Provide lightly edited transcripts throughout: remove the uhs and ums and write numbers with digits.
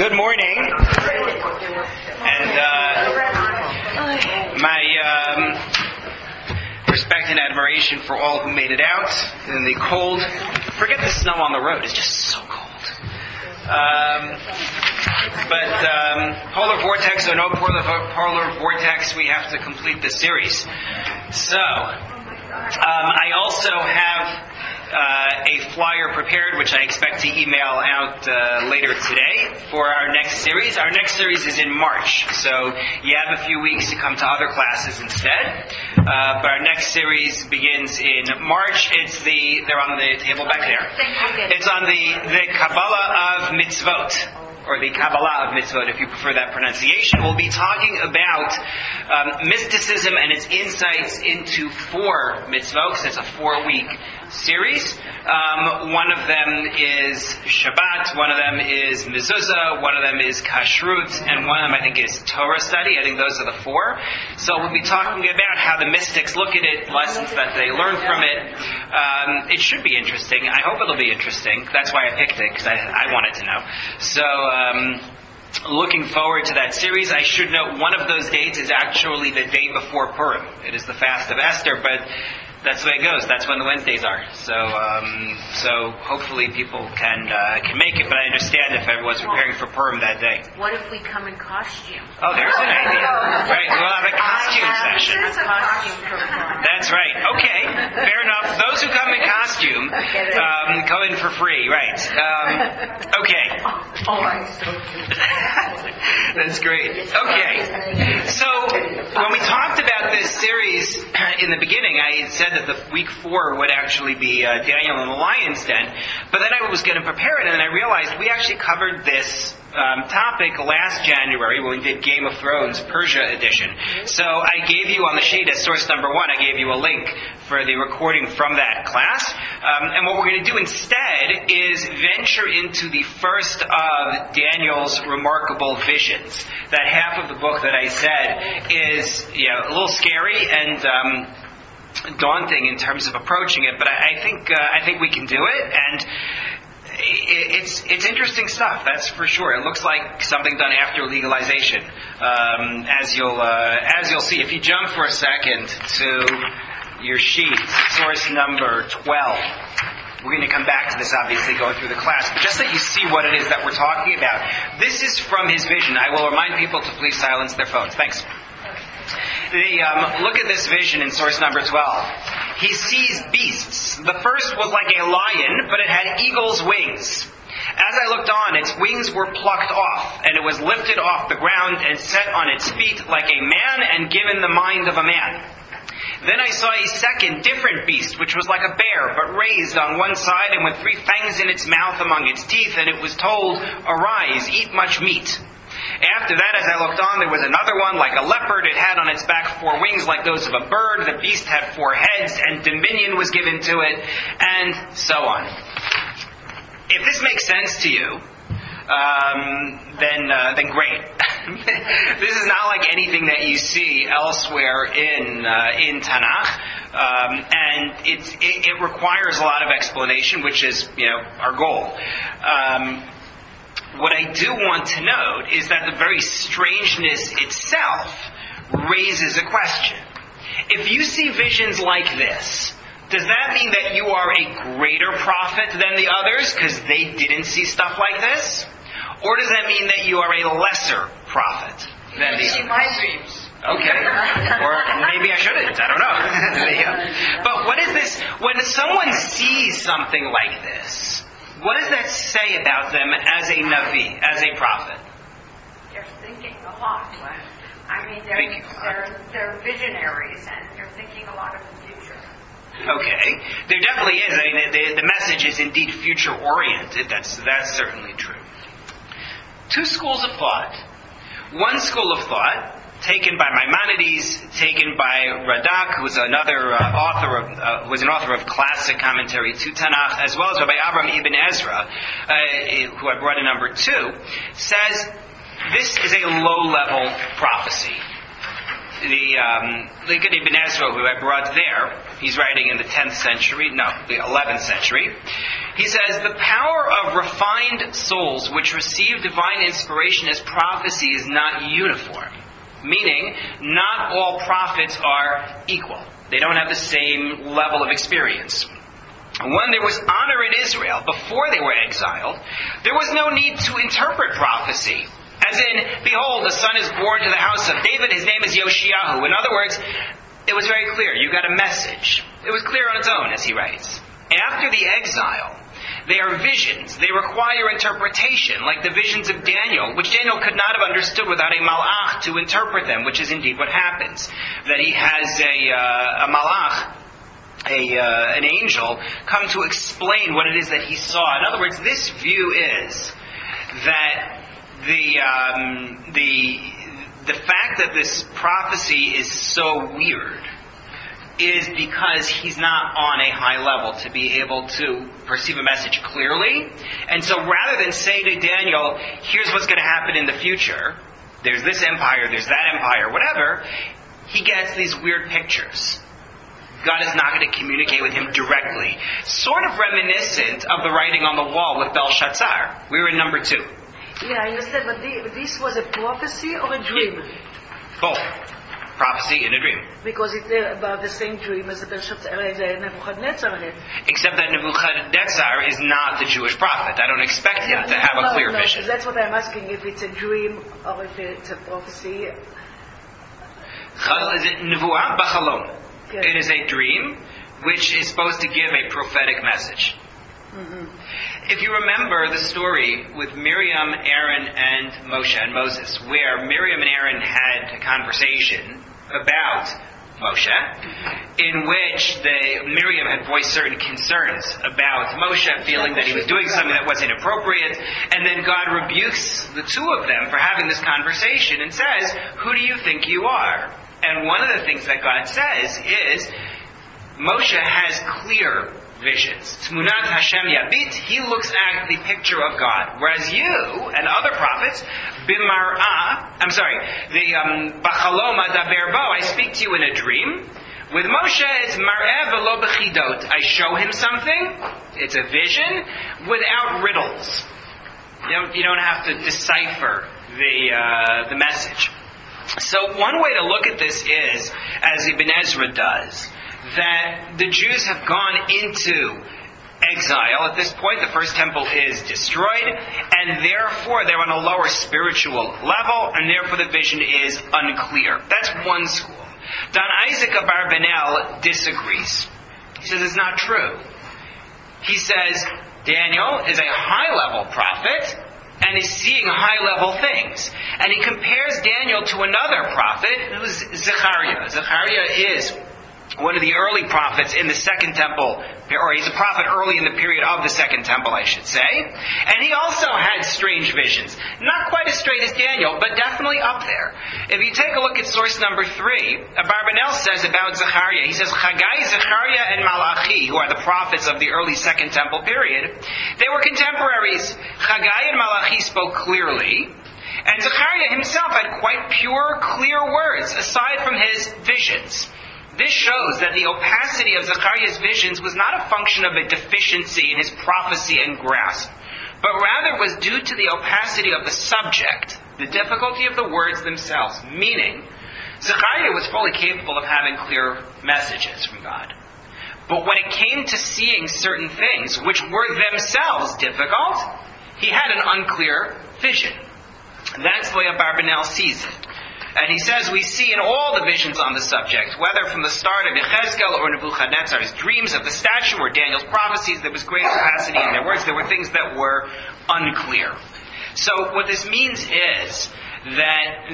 Good morning, and my respect and admiration for all who made it out in the cold. Forget the snow on the road; it's just so cold. But polar vortex or no polar vortex, we have to complete the series. So I also have a flyer prepared, which I expect to email out later today for our next series. Our next series is in March, so you have a few weeks to come to other classes instead. But our next series begins in March. They're on the table back there. It's on the Kabbalah of Mitzvot, or the Kabbalah of Mitzvot, if you prefer that pronunciation. We'll be talking about mysticism and its insights into 4 mitzvot, because it's a 4-week series. One of them is Shabbat, one of them is Mezuzah, one of them is Kashrut, and one of them I think is Torah study. I think those are the 4. So we'll be talking about how the mystics look at it, lessons that they learn from it. It should be interesting. I hope it'll be interesting. That's why I picked it, because I wanted to know. So looking forward to that series. I should note one of those dates is actually the day before Purim. It is the fast of Esther, but that's the way it goes. That's when the Wednesdays are. So hopefully people can make it. But I understand if everyone's preparing for Purim that day. What if we come in costume? Oh, there's an idea. Right, we'll have a costume session. A costume for Purim. That's right. Okay, fair enough. Those who come in costume come in for free. Right. Okay. That's great. Okay. So when we talked about this series in the beginning, I said that the week 4 would actually be Daniel in the Lion's Den, but then I was going to prepare it, and then I realized we actually covered this topic last January when we did Game of Thrones Persia edition. So I gave you on the sheet as source number 1, I gave you a link for the recording from that class. And what we're going to do instead is venture into the first of Daniel's remarkable visions. That half of the book that I said is a little scary and daunting in terms of approaching it, but I think we can do it, and it's interesting stuff, that's for sure. It looks like something done after legalization, as you'll see. If you jump for a second to your sheet, source number 12. We're going to come back to this, obviously, going through the class, but just that you see what it is that we're talking about. This is from his vision. I will remind people to please silence their phones. Thanks. Look at this vision in source number 12. He sees beasts. The first was like a lion, but it had eagle's wings. As I looked on, its wings were plucked off, and it was lifted off the ground and set on its feet like a man and given the mind of a man. Then I saw a second, different beast, which was like a bear, but raised on one side and with 3 fangs in its mouth among its teeth, and it was told, "Arise, eat much meat." After that, as I looked on, there was another one like a leopard. It had on its back 4 wings like those of a bird. The beast had 4 heads, and dominion was given to it, and so on. If this makes sense to you, then great. This is not like anything that you see elsewhere in Tanakh, and it requires a lot of explanation, which is our goal. What I do want to note is that the very strangeness itself raises a question. If you see visions like this, does that mean that you are a greater prophet than the others because they didn't see stuff like this? Or does that mean that you are a lesser prophet than the others? See my dreams. Okay. Or maybe I shouldn't. I don't know. But what is this? When someone sees something like this, what does that say about them as a Navi, as a prophet? They're thinking a lot. I mean, they're visionaries, and they're thinking a lot of the future. Okay. There definitely is. I mean, the message is indeed future-oriented. That's certainly true. 2 schools of thought. One school of thought, taken by Maimonides, taken by Radak, who was another an author of classic commentary to Tanakh, as well as Rabbi Avraham ibn Ezra, who I brought in number 2, says this is a low-level prophecy. Likud Ibn Ezra, who I brought there, he's writing in the 10th century, no, the 11th century. He says, the power of refined souls which receive divine inspiration as prophecy is not uniform. Meaning, not all prophets are equal. They don't have the same level of experience. When there was honor in Israel, before they were exiled, there was no need to interpret prophecy. As in, behold, the son is born to the house of David, his name is Yoshiyahu. In other words, it was very clear. You got a message. It was clear on its own, as he writes. After the exile, they are visions. They require interpretation, like the visions of Daniel, which Daniel could not have understood without a malach to interpret them, which is indeed what happens. That he has a malach, an angel, come to explain what it is that he saw. In other words, this view is that the fact that this prophecy is so weird is because he's not on a high level to be able to perceive a message clearly. And so rather than say to Daniel, here's what's going to happen in the future, there's this empire, there's that empire, whatever, he gets these weird pictures. God is not going to communicate with him directly. Sort of reminiscent of the writing on the wall with Belshazzar. We were in number 2. Yeah, I understand, but this was a prophecy or a dream? Both. Prophecy and a dream. Because it's about the same dream as the Nebuchadnezzar had. Except that Nebuchadnezzar is not the Jewish prophet. I don't expect him to have a clear vision. That's what I'm asking, if it's a dream or if it's a prophecy. Is it Nevuah B'Chalom? Yes. It is a dream which is supposed to give a prophetic message. Mm-hmm. If you remember the story with Miriam, Aaron, and Moshe and Moses, where Miriam and Aaron had a conversation about Moshe, in which Miriam had voiced certain concerns about Moshe, feeling that he was doing something that was inappropriate, and then God rebukes the two of them for having this conversation and says, who do you think you are? And one of the things that God says is, Moshe has clear visions. Tmunat Hashem Yabit, he looks at the picture of God. Whereas you and other prophets, B'Chalom Adaber Bo, I speak to you in a dream. With Moshe, it's Mar'eh V'lo B'chidot. I show him something, it's a vision, without riddles. You don't have to decipher the message. So one way to look at this is, as Ibn Ezra does, that the Jews have gone into exile. At this point, the first temple is destroyed, and therefore they're on a lower spiritual level, and therefore the vision is unclear. That's one school. Don Isaac Abarbanel disagrees. He says it's not true. He says Daniel is a high-level prophet, and is seeing high-level things. And he compares Daniel to another prophet, who's Zechariah. Zechariah is one of the early prophets in the Second Temple, or he's a prophet early in the period of the Second Temple, I should say. And he also had strange visions. Not quite as straight as Daniel, but definitely up there. If you take a look at source number 3, Abarbanel says about Zechariah, he says, Chagai, Zechariah, and Malachi, who are the prophets of the early Second Temple period, they were contemporaries. Chagai and Malachi spoke clearly, and Zechariah himself had quite pure, clear words, aside from his visions. This shows that the opacity of Zechariah's visions was not a function of a deficiency in his prophecy and grasp, but rather was due to the opacity of the subject, the difficulty of the words themselves, meaning Zechariah was fully capable of having clear messages from God. But when it came to seeing certain things which were themselves difficult, he had an unclear vision. That's the way Abarbanel sees it. And he says we see in all the visions on the subject, whether from the start of Yechezkel or Nebuchadnezzar's dreams of the statue or Daniel's prophecies, there was great capacity in their words. There were things that were unclear. So what this means is that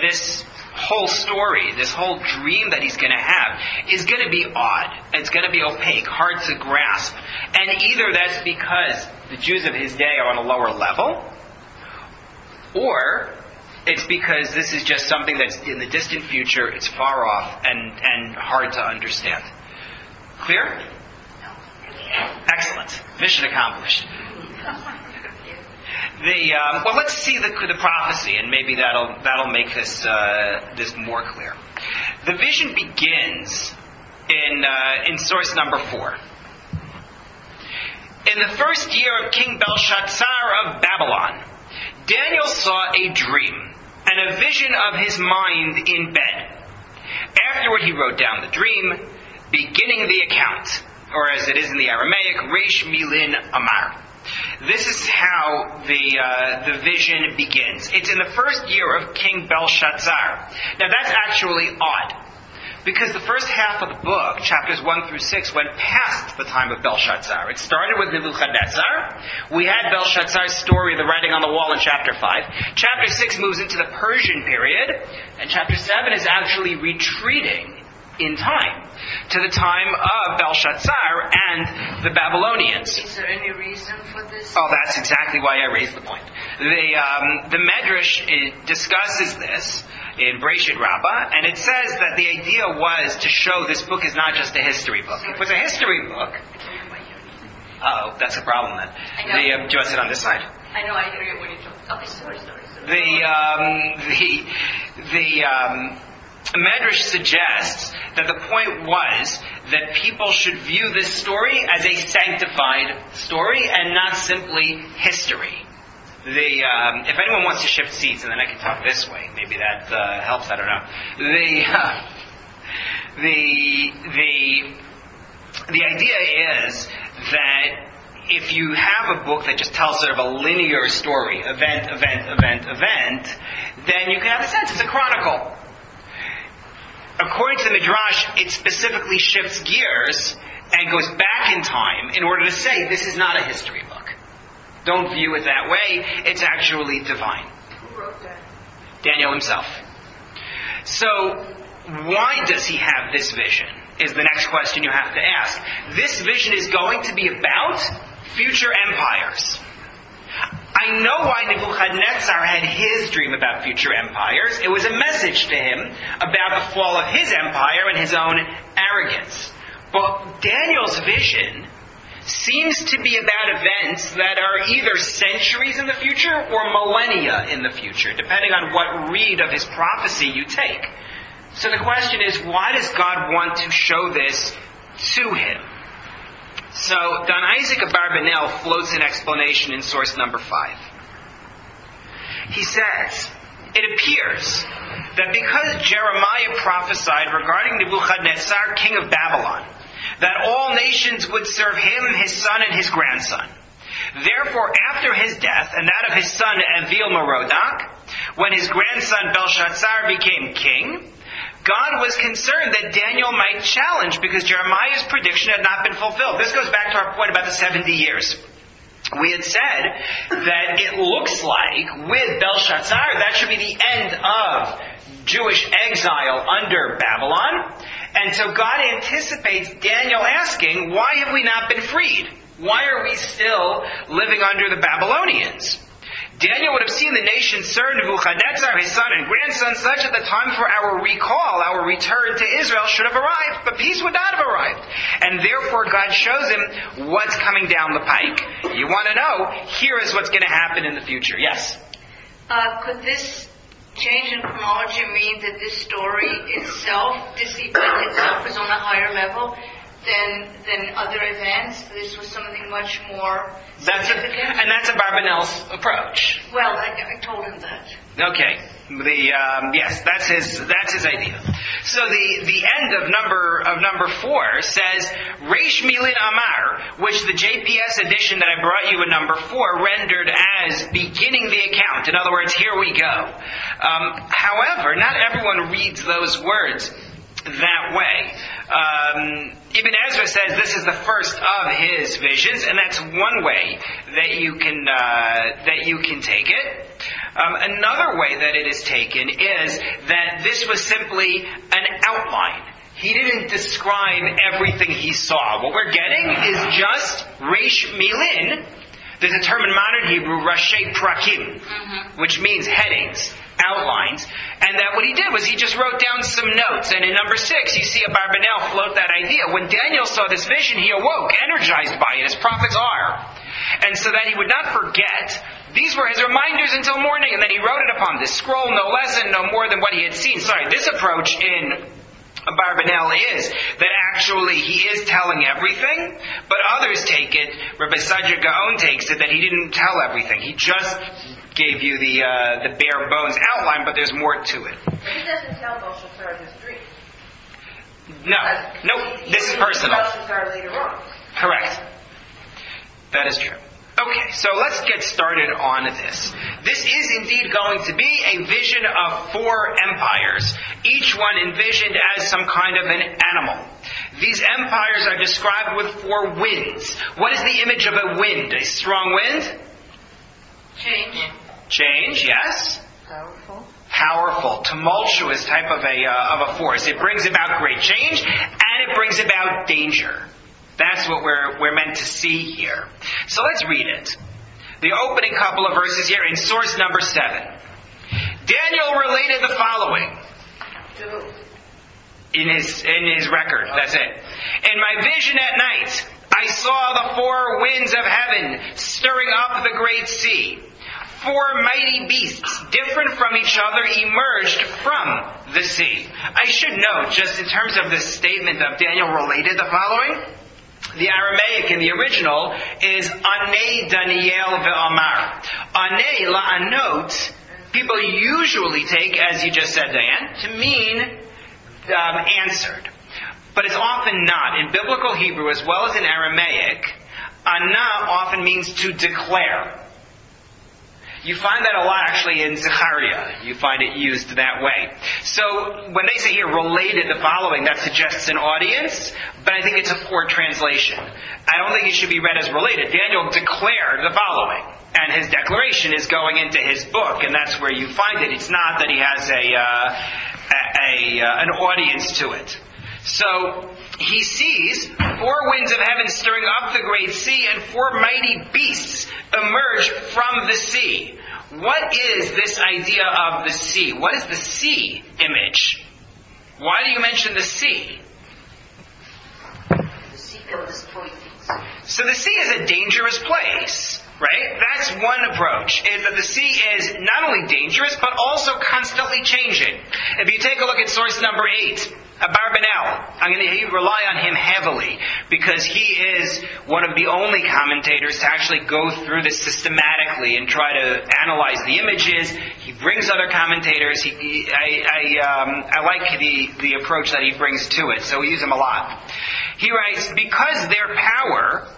this whole story, this whole dream that he's going to have, is going to be odd. It's going to be opaque, hard to grasp. And either that's because the Jews of his day are on a lower level, or it's because this is just something that's in the distant future, it's far off, and hard to understand. Clear? Excellent. Mission accomplished. Well, let's see the prophecy, and maybe that'll make this more clear. The vision begins in source number 4. In the first year of King Belshazzar of Babylon, Daniel saw a dream and a vision of his mind in bed. Afterward he wrote down the dream, beginning the account, or as it is in the Aramaic, Reish Milin Amar. This is how the vision begins. It's in the first year of King Belshazzar. Now that's actually odd, because the first half of the book, chapters 1 through 6, went past the time of Belshazzar. It started with Nebuchadnezzar. We had Belshazzar's story, the writing on the wall, in chapter 5. Chapter 6 moves into the Persian period, and chapter 7 is actually retreating in time to the time of Belshazzar and the Babylonians. Is there any reason for this? Oh, that's exactly why I raised the point. The Medrash discusses this in Breshit Rabbah, and it says that the idea was to show this book is not just a history book. If it was a history book... Uh-oh, that's a problem then. Do you want to sit on this side? I know, I hear you when you talk. Okay, sorry. The Medrash suggests that the point was that people should view this story as a sanctified story and not simply history. If anyone wants to shift seats, and then I can talk this way, maybe that helps. I don't know. The idea is that if you have a book that just tells sort of a linear story, event, then you can have a sense it's a chronicle. According to the Midrash, it specifically shifts gears and goes back in time in order to say this is not a history book. Don't view it that way. It's actually divine. Who wrote that? Daniel himself. So, why does he have this vision? Is the next question you have to ask. This vision is going to be about future empires. I know why Nebuchadnezzar had his dream about future empires. It was a message to him about the fall of his empire and his own arrogance. But Daniel's vision seems to be about events that are either centuries in the future or millennia in the future, depending on what read of his prophecy you take. So the question is, why does God want to show this to him? So Don Isaac Abarbanel floats an explanation in source number 5. He says, it appears that because Jeremiah prophesied regarding Nebuchadnezzar, king of Babylon, that all nations would serve him, his son, and his grandson. Therefore, after his death, and that of his son Evil-Merodach, when his grandson Belshazzar became king, God was concerned that Daniel might challenge because Jeremiah's prediction had not been fulfilled. This goes back to our point about the 70 years. We had said that it looks like with Belshazzar, that should be the end of Jewish exile under Babylon. And so God anticipates Daniel asking, why have we not been freed? Why are we still living under the Babylonians? Daniel would have seen the nation serve Nebuchadnezzar, his son and grandson, such that the time for our recall, our return to Israel should have arrived, but peace would not have arrived. And therefore God shows him what's coming down the pike. You want to know, here is what's going to happen in the future. Yes? Could this change in chronology mean that this story itself, this event itself, is on a higher level than other events? This was something much more significant? That's Abarbanel's approach. Well, I told him that. Okay. Yes, that's his idea. So the end of number 4 says Reish Milin Amar, which the JPS edition that I brought you in number 4 rendered as beginning the account. In other words, here we go. However, not everyone reads those words that way. Ibn Ezra says this is the first of his visions, and that's one way that you can take it. Another way that it is taken is that this was simply an outline. He didn't describe everything he saw. What we're getting is just Reish Milin. There's a term in modern Hebrew, Rashi Prakim, which means headings, outlines. And that what he did was he just wrote down some notes. And in number 6, you see Abarbanel float that idea. When Daniel saw this vision, he awoke, energized by it, as prophets are. And so that he would not forget These were his reminders until morning, and then he wrote it upon this scroll, no less and no more than what he had seen. Sorry, this approach in Abarbanel is that actually he is telling everything, but others take it, Rabbi Saadia Gaon takes it, that he didn't tell everything. He just gave you the bare bones outline, but there's more to it. But he doesn't tell Belshazzar his dream. No, this is personal. Belshazzar later on. Correct. That is true. Okay, so let's get started on this. This is indeed going to be a vision of 4 empires, each one envisioned as some kind of an animal. These empires are described with 4 winds. What is the image of a wind? A strong wind? Change, yes. Powerful, tumultuous type of a force. It brings about great change, and it brings about danger. That's what we're meant to see here. So let's read it. The opening couple of verses here in source number 7. Daniel related the following in his record. That's it. In my vision at night, I saw the 4 winds of heaven stirring up the great sea. 4 mighty beasts, different from each other, emerged from the sea. I should note, just in terms of this statement of Daniel related the following, the Aramaic in the original is Anei Daniel ve'amar. Anei la'anot, people usually take, as you just said, Diane, to mean answered. But it's often not. In biblical Hebrew as well as in Aramaic, ana often means to declare. You find that a lot actually in Zechariah. You find it used that way. So when they say here, related the following, that suggests an audience, but I think it's a poor translation. I don't think it should be read as related. Daniel declared the following, and his declaration is going into his book, and that's where you find it. It's not that he has an audience to it. So he sees 4 winds of heaven stirring up the great sea, and 4 mighty beasts emerge from the sea. What is this idea of the sea? What is the sea image? Why do you mention the sea? The sea can destroy things. So the sea is a dangerous place, right? That's one approach, is that the sea is not only dangerous, but also constantly changing. If you take a look at source number 8, Abarbanel, I'm going to rely on him heavily because he is one of the only commentators to actually go through this systematically and try to analyze the images. He brings other commentators. I like the approach that he brings to it, so we use him a lot. He writes, because their power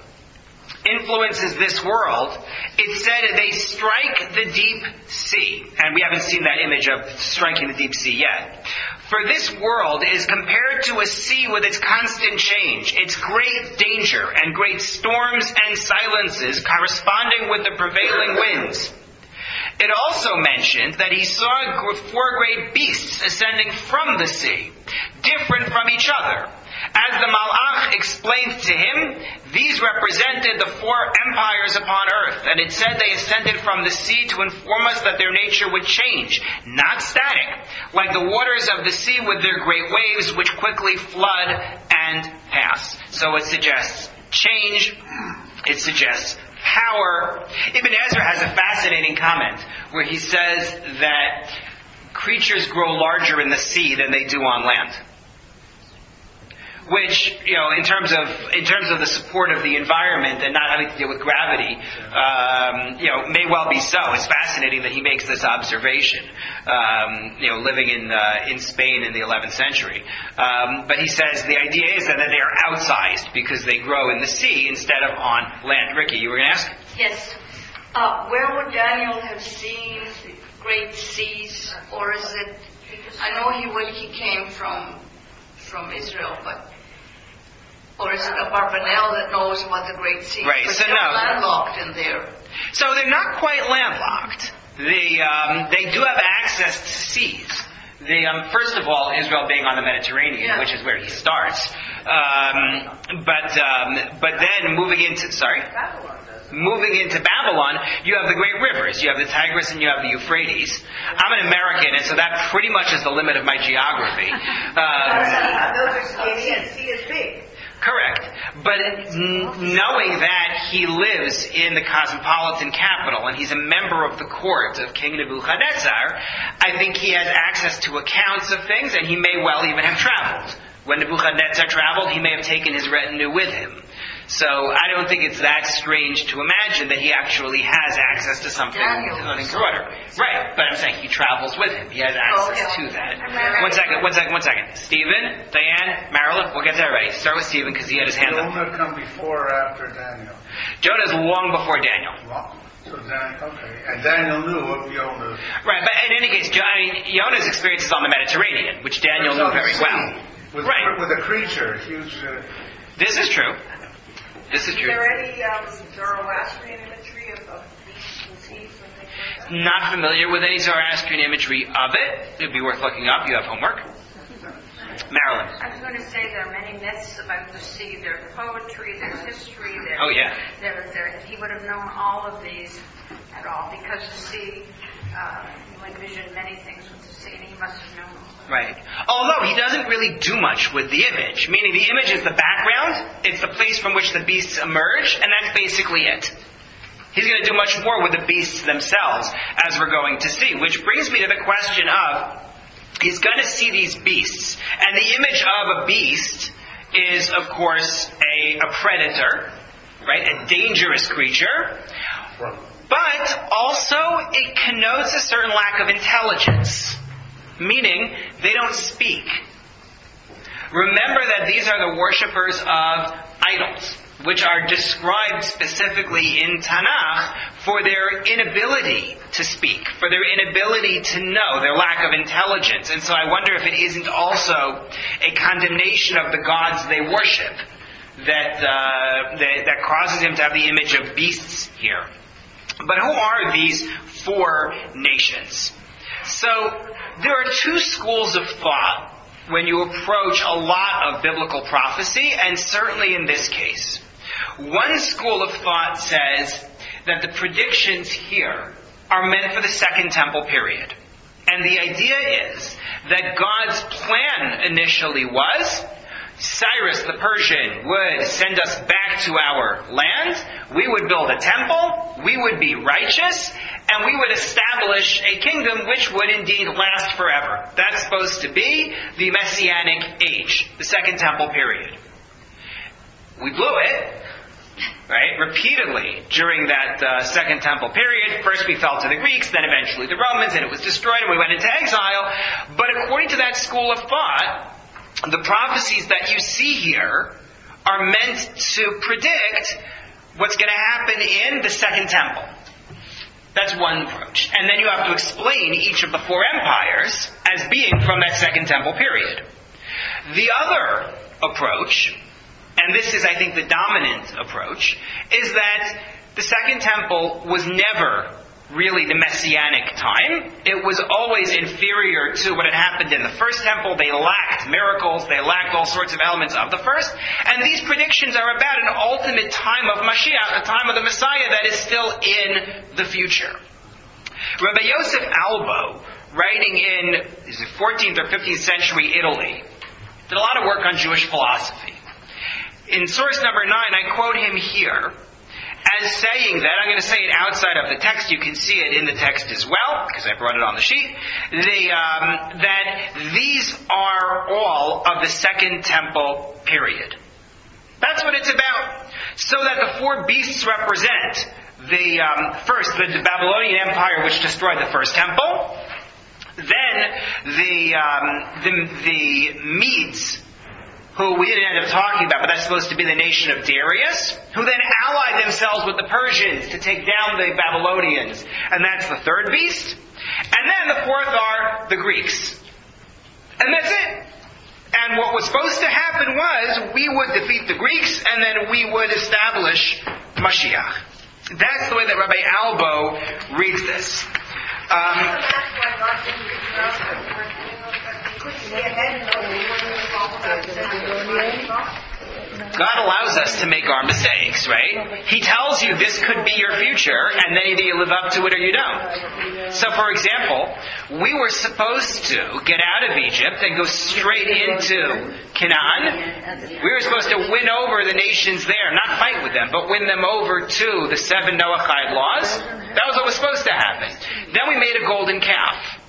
influences this world, it said they strike the deep sea. And we haven't seen that image of striking the deep sea yet. For this world is compared to a sea with its constant change, its great danger and great storms and silences corresponding with the prevailing winds. It also mentioned that he saw 4 great beasts ascending from the sea, different from each other. As the Malach explained to him, these represented the 4 empires upon earth, and it said they ascended from the sea to inform us that their nature would change, not static, like the waters of the sea with their great waves which quickly flood and pass. So it suggests change, it suggests power. Ibn Ezra has a fascinating comment where he says that creatures grow larger in the sea than they do on land. Which, in terms of the support of the environment and not having to deal with gravity, may well be so. It's fascinating that he makes this observation, living in Spain in the 11th century. But he says the idea is that they are outsized because they grow in the sea instead of on land. Ricky, you were going to ask? Yes. Where would Daniel have seen great seas, or is it? I know he came from Israel, but. Or is it Abarbanel that knows about the Great Sea? Right, but so they're no. landlocked in there. So they're not quite landlocked. They do have access to seas. First of all, Israel being on the Mediterranean, which is where he starts. But then moving into Babylon, you have the great rivers. You have the Tigris and you have the Euphrates. I'm an American, and so that pretty much is the limit of my geography. Those are skinny and sea is big. Correct. But knowing that he lives in the cosmopolitan capital and he's a member of the court of King Nebuchadnezzar, I think he has access to accounts of things, and he may well even have traveled. When Nebuchadnezzar traveled, he may have taken his retinue with him. So I don't think it's that strange to imagine that he actually has access to something unencumbered. Right, but I'm saying he travels with him. He has access to that. One second. Stephen, Diane, Marilyn, we'll get to everybody. Start with Stephen because he had his hand up. Jonah come before or after Daniel? Jonah's long before Daniel. So Daniel, okay. And Daniel knew of Jonah. Right, but in any case, Jonah's experience is on the Mediterranean, which Daniel knew very well. With a creature, huge... This is true. This is true. Is there any Zoroastrian imagery of beasts and seas and things like that? Not familiar with any Zoroastrian imagery of it. It'd be worth looking up. You have homework. Marilyn. I was going to say there are many myths about the sea. There's poetry, there's history. Oh, yeah. He would have known all of these at all because the sea, you envision many things with the sea, and he must have known all. Right. Although he doesn't really do much with the image, meaning the image is the background, it's the place from which the beasts emerge, and that's basically it. He's going to do much more with the beasts themselves, as we're going to see, which brings me to the question of, he's going to see these beasts, and the image of a beast is, of course, a predator, right? A dangerous creature, but also it connotes a certain lack of intelligence. Meaning, they don't speak. Remember that these are the worshippers of idols, which are described specifically in Tanakh for their inability to speak, for their inability to know, their lack of intelligence. And so I wonder if it isn't also a condemnation of the gods they worship that causes him to have the image of beasts here. But who are these four nations? So, there are two schools of thought when you approach a lot of biblical prophecy, and certainly in this case. One school of thought says that the predictions here are meant for the Second Temple period. And the idea is that God's plan initially was Cyrus the Persian would send us back to our land, we would build a temple, we would be righteous, and we would establish a kingdom which would indeed last forever. That's supposed to be the Messianic age, the Second Temple period. We blew it, right, repeatedly during that Second Temple period. First we fell to the Greeks, then eventually the Romans, and it was destroyed and we went into exile. But according to that school of thought, the prophecies that you see here are meant to predict what's going to happen in the Second Temple. That's one approach. And then you have to explain each of the four empires as being from that Second Temple period. The other approach, and this is, I think, the dominant approach, is that the Second Temple was never really the Messianic time. It was always inferior to what had happened in the First Temple. They lacked miracles. They lacked all sorts of elements of the First. And these predictions are about an ultimate time of Mashiach, a time of the Messiah that is still in the future. Rabbi Yosef Albo, writing in is it 14th or 15th century Italy, did a lot of work on Jewish philosophy. In source number 9, I quote him here as saying that, I'm going to say it outside of the text, you can see it in the text as well, because I brought it on the sheet, that these are all of the Second Temple period. That's what it's about. So that the four beasts represent first, the Babylonian Empire, which destroyed the First Temple, then the Medes, who we didn't end up talking about, but that's supposed to be the nation of Darius, who then allied themselves with the Persians to take down the Babylonians. And that's the third beast. And then the fourth are the Greeks. And that's it. And what was supposed to happen was, we would defeat the Greeks, and then we would establish Mashiach. That's the way that Rabbi Albo reads this. God allows us to make our mistakes, right? He tells you this could be your future, and then either you live up to it or you don't. So, for example, we were supposed to get out of Egypt and go straight into Canaan. We were supposed to win over the nations there, not fight with them, but win them over to the 7 Noahide laws. That was what was supposed to happen. Then we made a golden calf,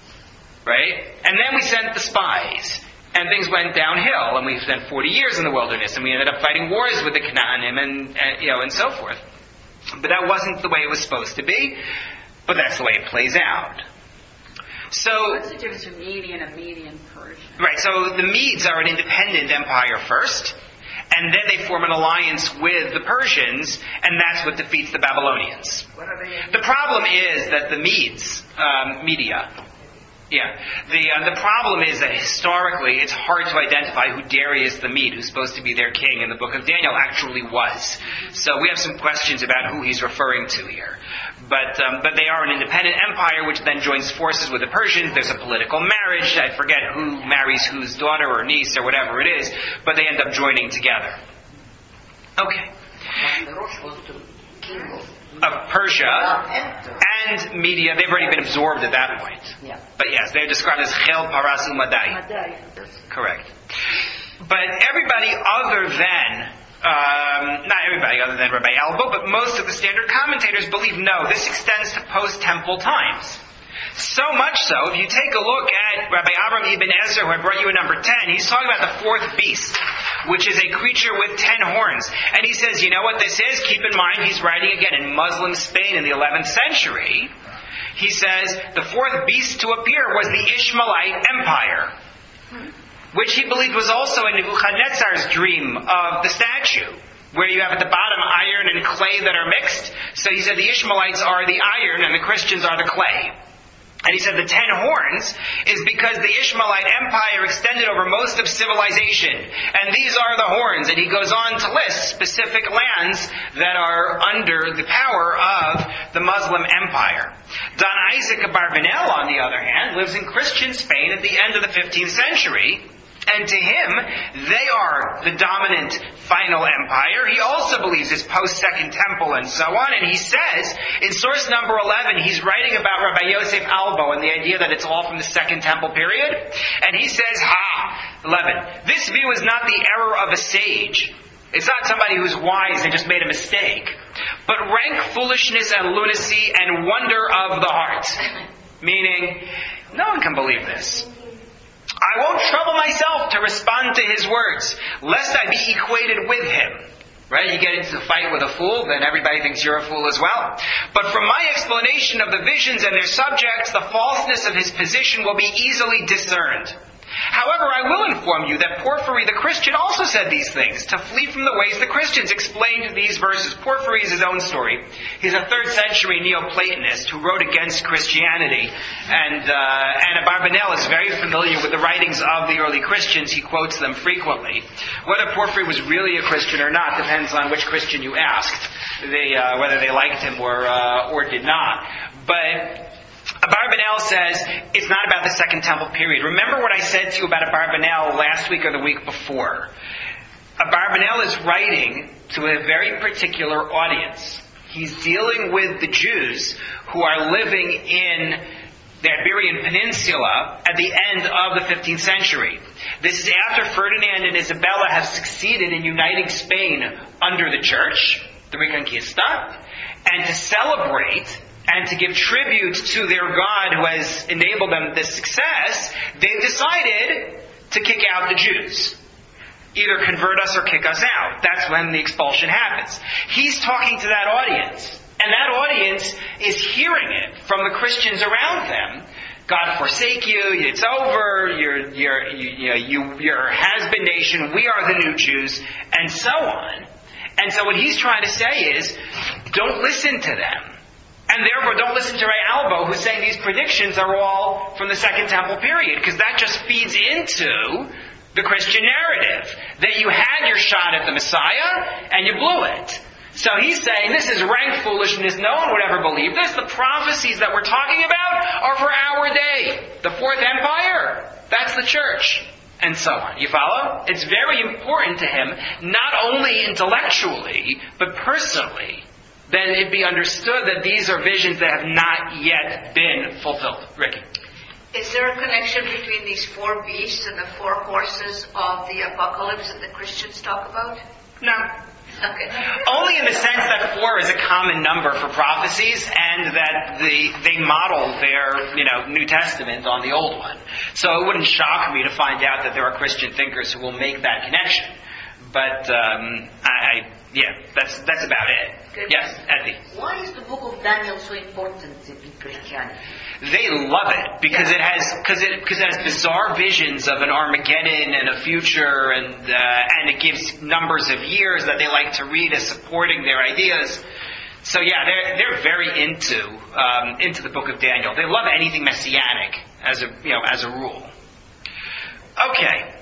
right? And then we sent the spies. And things went downhill, and we spent 40 years in the wilderness, and we ended up fighting wars with the Canaanim and so forth. But that wasn't the way it was supposed to be, but that's the way it plays out. So, what's the difference between Median and Median Persian? Right, so the Medes are an independent empire first, and then they form an alliance with the Persians, and that's what defeats the Babylonians. The problem is that the Medes, the problem is that historically it's hard to identify who Darius the Mede, who's supposed to be their king in the book of Daniel, actually was. So we have some questions about who he's referring to here. But they are an independent empire which then joins forces with the Persians. There's a political marriage. I forget who marries whose daughter or niece or whatever it is, but they end up joining together. Okay. Of Persia and Media, they've already been absorbed at that point. Yeah. But yes, they're described as Chel Paras Umadai. Correct. But everybody other than, not everybody other than Rabbi Elbo, but most of the standard commentators believe no, this extends to post-temple times. So much so, if you take a look at Rabbi Avram Ibn Ezra, who I brought you in number 10, he's talking about the fourth beast, which is a creature with 10 horns. And he says, you know what this is? Keep in mind, he's writing again in Muslim Spain in the 11th century. He says, the fourth beast to appear was the Ishmaelite Empire, which he believed was also in Nebuchadnezzar's dream of the statue, where you have at the bottom iron and clay that are mixed. So he said the Ishmaelites are the iron and the Christians are the clay. And he said the 10 horns is because the Ishmaelite Empire extended over most of civilization. And these are the horns. And he goes on to list specific lands that are under the power of the Muslim Empire. Don Isaac of Barbanel, on the other hand, lives in Christian Spain at the end of the 15th century. And to him, they are the dominant final empire. He also believes it's post-Second Temple and so on. And he says, in source number 11, he's writing about Rabbi Yosef Albo and the idea that it's all from the Second Temple period. And he says, 11, this view is not the error of a sage. It's not somebody who's wise and just made a mistake, but rank foolishness and lunacy and wonder of the heart. Meaning, no one can believe this. I won't trouble myself to respond to his words, lest I be equated with him. Right? You get into a fight with a fool, then everybody thinks you're a fool as well. But from my explanation of the visions and their subjects, the falseness of his position will be easily discerned. However, I will inform you that Porphyry the Christian also said these things, to flee from the ways the Christians explained these verses. Porphyry is his own story. He's a 3rd century Neoplatonist who wrote against Christianity. And Abarbanel is very familiar with the writings of the early Christians. He quotes them frequently. Whether Porphyry was really a Christian or not depends on which Christian you asked, whether they liked him or did not. But Abarbanel says it's not about the Second Temple period. Remember what I said to you about Abarbanel last week or the week before. Abarbanel is writing to a very particular audience. He's dealing with the Jews who are living in the Iberian Peninsula at the end of the 15th century. This is after Ferdinand and Isabella have succeeded in uniting Spain under the Church, the Reconquista, and to celebrate and to give tribute to their God who has enabled them this success, they've decided to kick out the Jews. Either convert us or kick us out. That's when the expulsion happens. He's talking to that audience. And that audience is hearing it from the Christians around them. God forsake you, it's over, you're a has-been nation, we are the new Jews, and so on. And so what he's trying to say is, don't listen to them. And therefore, don't listen to Ray Albo, who's saying these predictions are all from the Second Temple period, because that just feeds into the Christian narrative, that you had your shot at the Messiah, and you blew it. So he's saying, this is rank foolishness, no one would ever believe this. The prophecies that we're talking about are for our day. The Fourth Empire, that's the church. and so on. You follow? It's very important to him, not only intellectually, but personally, that it be understood that these are visions that have not yet been fulfilled. Ricky? Is there a connection between these 4 beasts and the 4 horses of the apocalypse that the Christians talk about? No. Okay. Only in the sense that 4 is a common number for prophecies, and that they model their New Testament on the Old one. So it wouldn't shock me to find out that there are Christian thinkers who will make that connection. But that's about it. Good. Yes, Eddie. Why is the book of Daniel so important in Christianity? They love it because it has bizarre visions of an Armageddon and a future, and it gives numbers of years that they like to read as supporting their ideas. So yeah, they're very into the book of Daniel. They love anything messianic as a rule. Okay.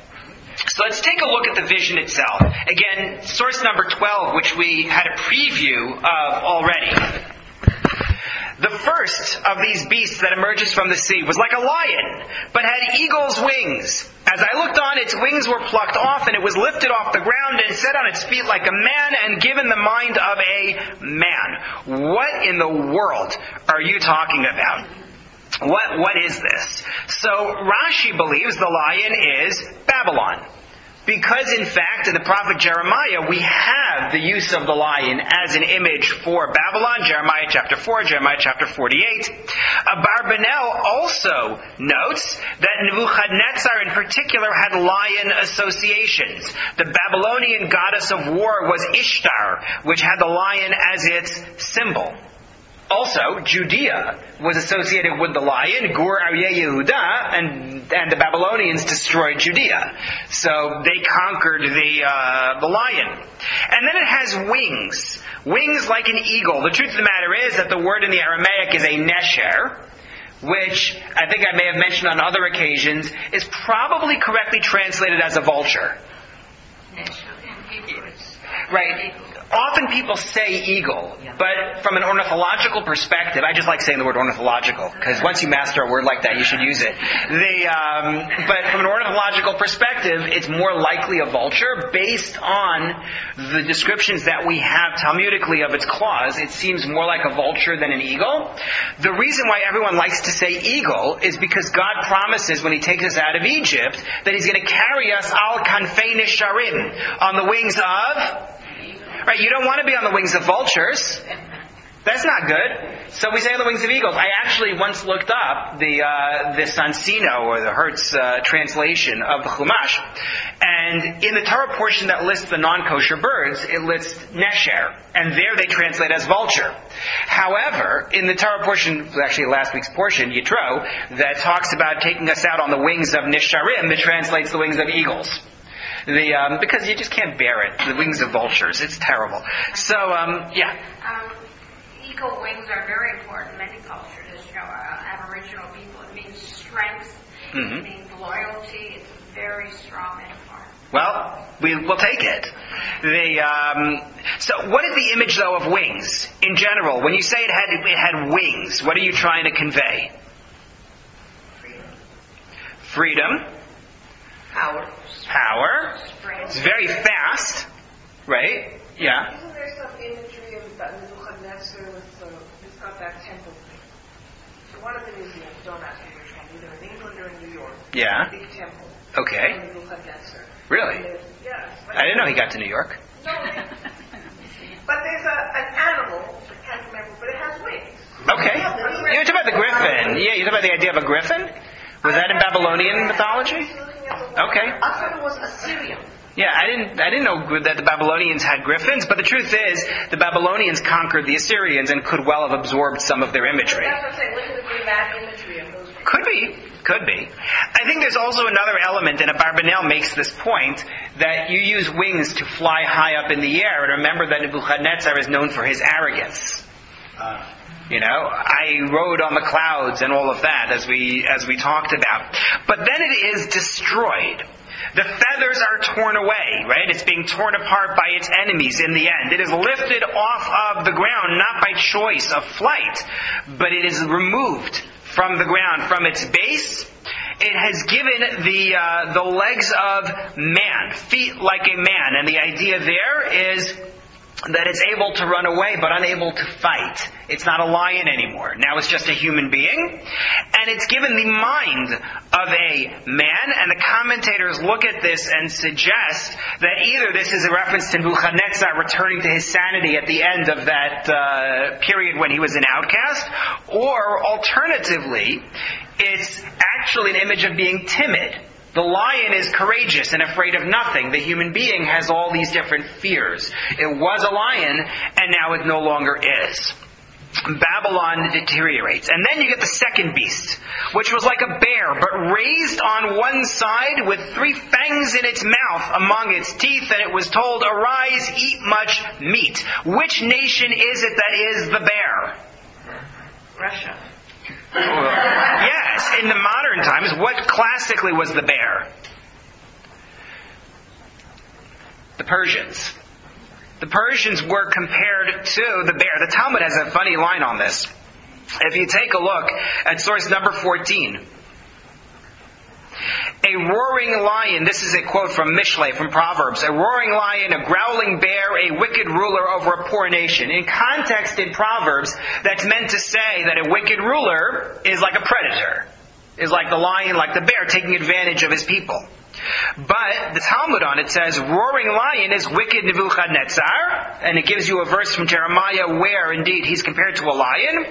So let's take a look at the vision itself. Again, source number 12, which we had a preview of already. The first of these beasts that emerges from the sea was like a lion, but had eagle's wings. As I looked on, its wings were plucked off, and it was lifted off the ground and set on its feet like a man and given the mind of a man. What in the world are you talking about? What is this? So Rashi believes the lion is Babylon. Because, in fact, in the prophet Jeremiah, we have the use of the lion as an image for Babylon, Jeremiah chapter 4, Jeremiah chapter 48. Abarbanel also notes that Nebuchadnezzar in particular had lion associations. The Babylonian goddess of war was Ishtar, which had the lion as its symbol. Also, Judea was associated with the lion, Gur Aryeh Yehuda, and the Babylonians destroyed Judea. So they conquered the lion. And then it has wings. Wings like an eagle. The truth of the matter is that the word in the Aramaic is a nesher, which I think I may have mentioned on other occasions, is probably correctly translated as a vulture. Right. Often people say eagle, but from an ornithological perspective, I just like saying the word ornithological, because once you master a word like that, you should use it. But from an ornithological perspective, it's more likely a vulture. Based on the descriptions that we have Talmudically of its claws, it seems more like a vulture than an eagle. The reason why everyone likes to say eagle is because God promises when He takes us out of Egypt that He's going to carry us al kanfei nisharim, on the wings of... Right, you don't want to be on the wings of vultures. That's not good. So we say on the wings of eagles. I actually once looked up the Sansino or the Hertz translation of the Chumash. And in the Torah portion that lists the non-kosher birds, it lists Nesher. And there they translate as vulture. However, in the Torah portion, actually last week's portion, Yitro, that talks about taking us out on the wings of Nisharim, it translates the wings of eagles. Because you just can't bear it. The wings of vultures. It's terrible. So, yeah. Eagle wings are very important in many cultures. Aboriginal people, it means strength. It means loyalty. It's a very strong metaphor. Well, we'll take it. So what is the image, though, of wings in general? When you say it had wings, what are you trying to convey? Freedom. Power. It's very fast, right? Yeah. Isn't there some imagery of Nebuchadnezzar it's got that temple thing? So one of the museums, don't ask me which one, either in England or in New York. Yeah. A big temple. Okay. Nebuchadnezzar. Really? Yes. I didn't know he got to New York. No. But there's an animal, I can't remember, but it has wings. Okay. You're talking about the griffin. Yeah, you're talking about the idea of a griffin? Was that in Babylonian mythology? Okay. I thought it was Assyrian. Yeah, I didn't know that the Babylonians had griffins, but the truth is, the Babylonians conquered the Assyrians and could well have absorbed some of their imagery. That's what I'm saying. Wouldn't it be that imagery of those? Could be. I think there's also another element, and Abarbanel makes this point, that you use wings to fly high up in the air, and remember that Nebuchadnezzar is known for his arrogance. I rode on the clouds and all of that, as we talked about. But then it is destroyed. The feathers are torn away, right? It's being torn apart by its enemies in the end. It is lifted off of the ground, not by choice of flight, but it is removed from the ground, from its base, It has given the legs of man, feet like a man. And the idea there is that it's able to run away but unable to fight. It's not a lion anymore. Now it's just a human being. And it's given the mind of a man. And the commentators look at this and suggest that either this is a reference to Nebuchadnezzar returning to his sanity at the end of that period when he was an outcast, or alternatively, it's actually an image of being timid. The lion is courageous and afraid of nothing. The human being has all these different fears. It was a lion, and now it no longer is. Babylon deteriorates. And then you get the second beast, which was like a bear, but raised on one side with 3 fangs in its mouth among its teeth, and it was told, "Arise, eat much meat." Which nation is it that is the bear? Russia. Yes, in the modern times, what classically was the bear? The Persians. The Persians were compared to the bear. The Talmud has a funny line on this. If you take a look at source number 14, a roaring lion, this is a quote from Mishlei, from Proverbs, a roaring lion, a growling bear, a wicked ruler over a poor nation. In context in Proverbs, that's meant to say that a wicked ruler is like a predator, is like the lion, like the bear, taking advantage of his people. But the Talmud on it says, roaring lion is wicked Nebuchadnezzar, and it gives you a verse from Jeremiah where indeed he's compared to a lion.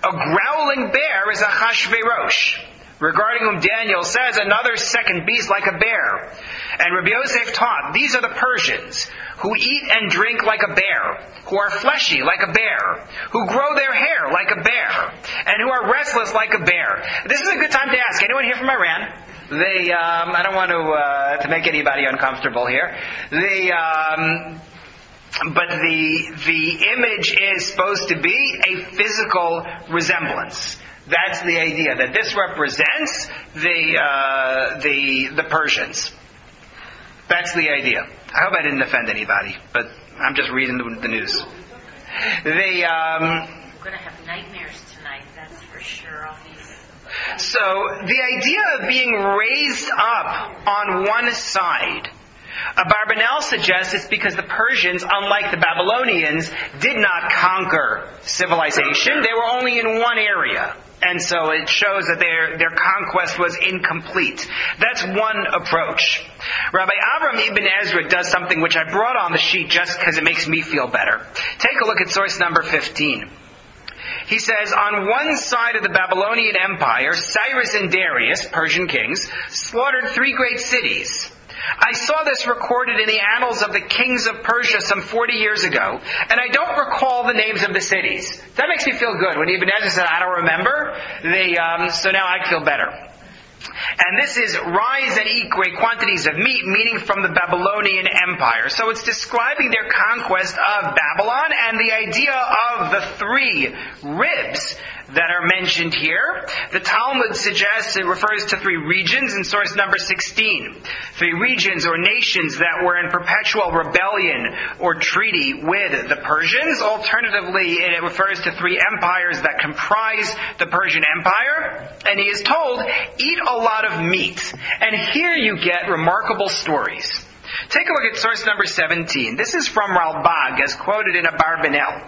A growling bear is Achashverosh, regarding whom Daniel says, another second beast like a bear. And Rabbi Yosef taught, these are the Persians, who eat and drink like a bear, who are fleshy like a bear, who grow their hair like a bear, and who are restless like a bear. This is a good time to ask, anyone here from Iran? I don't want to make anybody uncomfortable here. But the image is supposed to be a physical resemblance. That's the idea, that this represents the Persians. That's the idea. I hope I didn't offend anybody, but I'm just reading the news. We're going to have nightmares tonight, that's for sure. So the idea of being raised up on one side, Abarbanel suggests it's because the Persians, unlike the Babylonians, did not conquer civilization. They were only in one area. And so it shows that their conquest was incomplete. That's one approach. Rabbi Avram Ibn Ezra does something which I brought on the sheet just because it makes me feel better. Take a look at source number 15. He says, on one side of the Babylonian Empire, Cyrus and Darius, Persian kings, slaughtered 3 great cities. I saw this recorded in the annals of the kings of Persia some 40 years ago, and I don't recall the names of the cities. That makes me feel good. When Ibn Ezra said, I don't remember, so now I feel better. And this is rise and eat great quantities of meat, meaning from the Babylonian Empire. So it's describing their conquest of Babylon and the idea of the 3 ribs that are mentioned here. The Talmud suggests it refers to 3 regions in source number 16. 3 regions or nations that were in perpetual rebellion or treaty with the Persians. Alternatively, it refers to 3 empires that comprise the Persian Empire. And he is told, eat a lot of meat. And here you get remarkable stories. Take a look at source number 17. This is from Ralbag, as quoted in Abarbanel.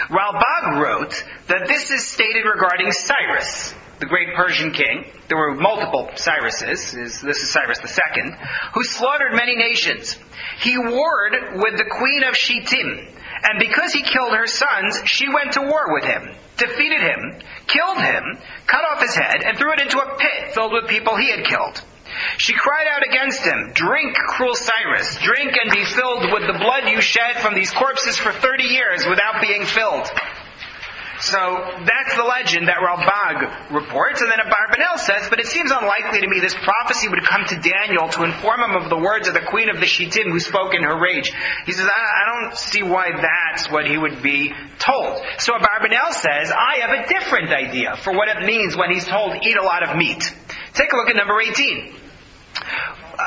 Ralbag wrote that this is stated regarding Cyrus, the great Persian king. There were multiple Cyruses. This is Cyrus II, who slaughtered many nations. He warred with the queen of Shittim, and because he killed her sons, she went to war with him, defeated him, killed him, cut off his head, and threw it into a pit filled with people he had killed. She cried out against him, drink, cruel Cyrus, drink and be filled with the blood you shed from these corpses for 30 years without being filled. So that's the legend that Ralbag reports. And then Abarbanel says, but it seems unlikely to me this prophecy would come to Daniel to inform him of the words of the queen of the Shittim who spoke in her rage. He says, I don't see why that's what he would be told. So Abarbanel says, I have a different idea for what it means when he's told, eat a lot of meat. Take a look at number 18.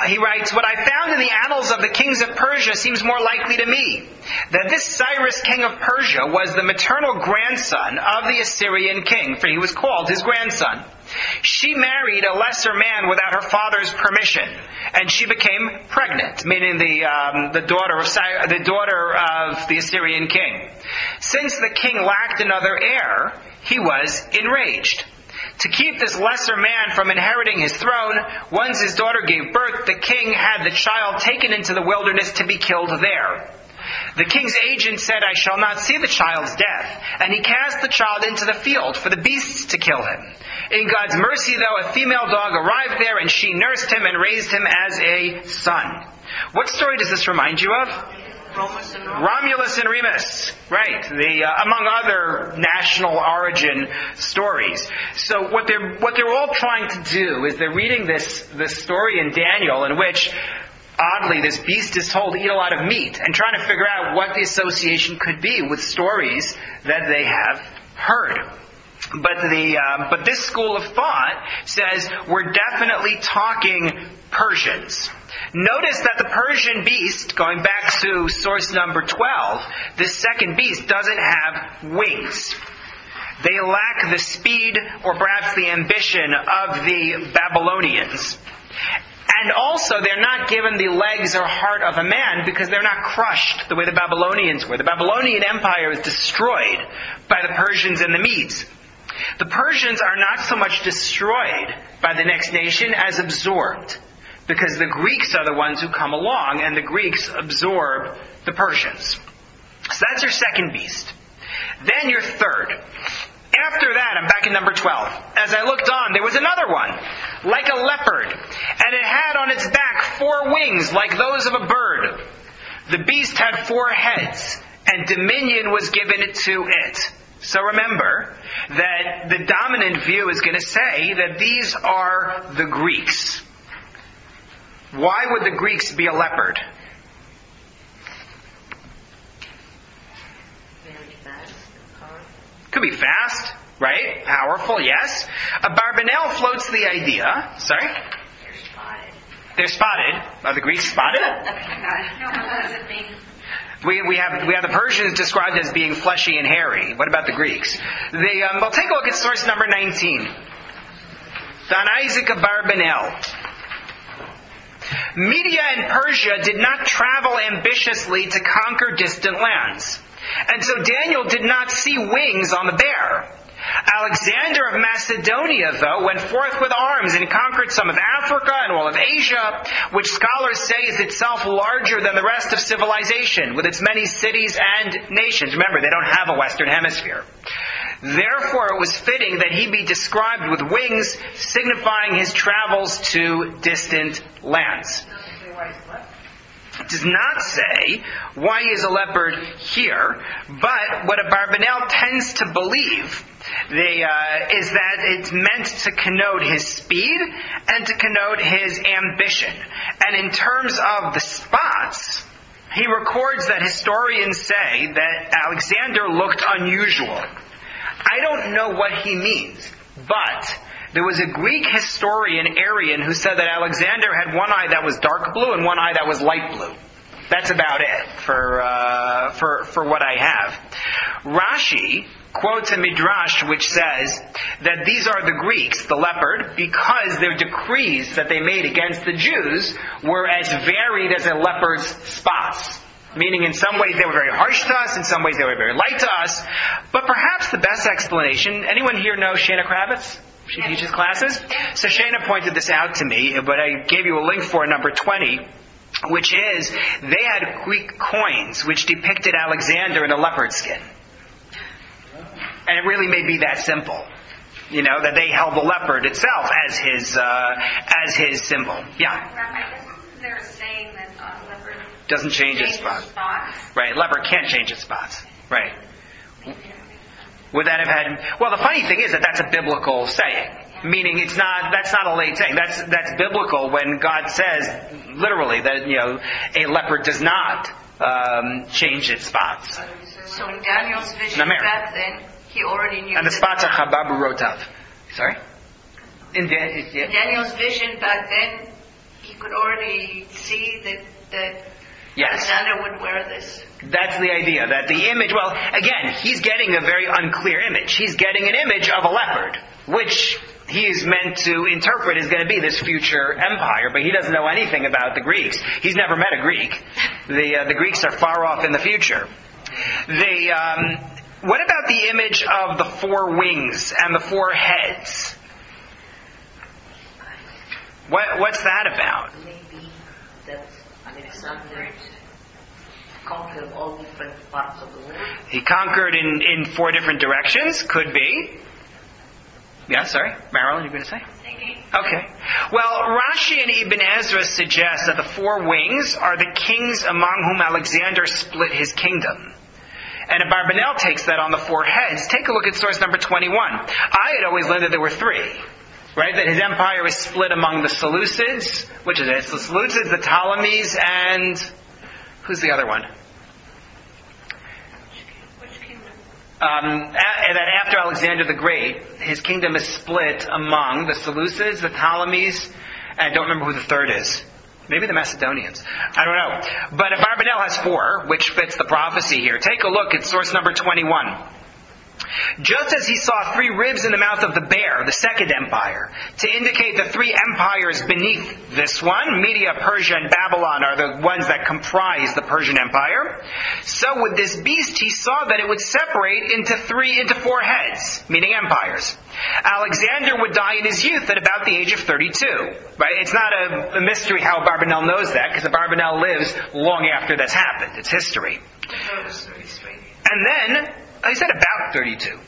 He writes, what I found in the annals of the kings of Persia seems more likely to me, that this Cyrus king of Persia was the maternal grandson of the Assyrian king, for he was called his grandson. She married a lesser man without her father's permission, and she became pregnant, meaning the daughter of the Assyrian king. Since the king lacked another heir, he was enraged. To keep this lesser man from inheriting his throne, once his daughter gave birth, the king had the child taken into the wilderness to be killed there. The king's agent said, "I shall not see the child's death," and he cast the child into the field for the beasts to kill him. In God's mercy, though, a female dog arrived there, and she nursed him and raised him as a son. What story does this remind you of? Romulus and Remus, right? Among other national origin stories. So what they're all trying to do is they're reading this story in Daniel in which, oddly, this beast is told to eat a lot of meat, and trying to figure out what the association could be with stories that they have heard. But this school of thought says we're definitely talking Persians. Notice that the Persian beast, going back to source number 12, this second beast doesn't have wings. They lack the speed or perhaps the ambition of the Babylonians. And also, they're not given the legs or heart of a man because they're not crushed the way the Babylonians were. The Babylonian Empire is destroyed by the Persians and the Medes. The Persians are not so much destroyed by the next nation as absorbed, because the Greeks are the ones who come along, and the Greeks absorb the Persians. So that's your second beast. Then your third. After that, I'm back in number 12. As I looked on, there was another one, like a leopard, and it had on its back 4 wings like those of a bird. The beast had 4 heads, and dominion was given to it. So remember that the dominant view is going to say that these are the Greeks. Why would the Greeks be a leopard? Very fast. Could be fast, right? Powerful, yes. Barbanel floats the idea. Sorry? They're spotted. They're spotted. Are the Greeks spotted? No, what does it mean? We have the Persians described as being fleshy and hairy. What about the Greeks? Well, take a look at source number 19. Don Isaac of Barbanel. Media and Persia did not travel ambitiously to conquer distant lands. And so Daniel did not see wings on the bear. Alexander of Macedonia, though, went forth with arms and conquered some of Africa and all of Asia, which scholars say is itself larger than the rest of civilization, with its many cities and nations. Remember, they don't have a Western Hemisphere. Therefore, it was fitting that he be described with wings, signifying his travels to distant lands. It does not say why he is a leopard here, but what a Barbanel tends to believe is that it's meant to connote his speed and to connote his ambition. And in terms of the spots, he records that historians say that Alexander looked unusual. I don't know what he means, but there was a Greek historian, Arian, who said that Alexander had one eye that was dark blue and one eye that was light blue. That's about it for what I have. Rashi quotes a midrash which says that these are the Greeks, the leopard, because their decrees that they made against the Jews were as varied as a leopard's spots. Meaning in some ways they were very harsh to us, in some ways they were very light to us. But perhaps the best explanation, anyone here know Shana Kravitz? She teaches classes. So Shana pointed this out to me, but I gave you a link for number 20, which is they had Greek coins which depicted Alexander in a leopard skin. And it really may be that simple. You know, that they held the leopard itself as his symbol. Yeah. I guess they're saying that leopard doesn't change its spots. Right, leopard can't change its spots. Right. Would that have had... Well, the funny thing is that that's a biblical saying. Meaning that's not a late saying. That's biblical when God says, literally, that, a leopard does not change its spots. So in Daniel's vision back then, he already knew. And the spots are Chababu Rotav. Sorry? In Daniel's vision back then, he could already see that yes. Alexander would wear this. That's the idea, that the image, again, he's getting a very unclear image. He's getting an image of a leopard, which he is meant to interpret is going to be this future empire, but he doesn't know anything about the Greeks. He's never met a Greek. The Greeks are far off in the future. What about the image of the 4 wings and the 4 heads? What's that about? Maybe that Alexander conquered all different parts of the world. He conquered in 4 different directions? Could be. Yeah, sorry. Marilyn, you're going to say? Okay. Well, Rashi and Ibn Ezra suggest that the 4 wings are the kings among whom Alexander split his kingdom. And Abarbanel takes that on the 4 heads. Take a look at source number 21. I had always learned that there were 3. Right? That his empire is split among the Seleucids. Which is it? It's the Seleucids, the Ptolemies, and... who's the other one? Which kingdom? And that after Alexander the Great, his kingdom is split among the Seleucids, the Ptolemies, and I don't remember who the third is. Maybe the Macedonians. I don't know. But Abarbanel has 4, which fits the prophecy here. Take a look at source number 21. Just as he saw 3 ribs in the mouth of the bear, the second empire, to indicate the 3 empires beneath this one, Media, Persia, and Babylon are the ones that comprise the Persian Empire, so with this beast he saw that it would separate into 4 heads, meaning empires. Alexander would die in his youth at about the age of 32. Right? It's not a mystery how Abarbanel knows that, because Abarbanel lives long after that's happened. It's history. And then... I said about 32.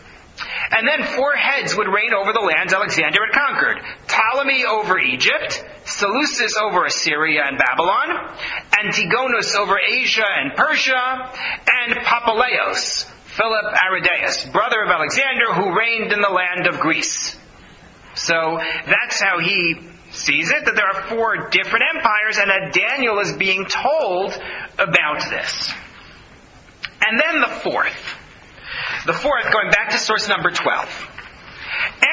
And then 4 heads would reign over the lands Alexander had conquered. Ptolemy over Egypt, Seleucus over Assyria and Babylon, Antigonus over Asia and Persia, and Papaleos, Philip Aridaeus, brother of Alexander, who reigned in the land of Greece. So that's how he sees it, that there are 4 different empires, and that Daniel is being told about this. And then the 4th. The 4th, going back to source number 12.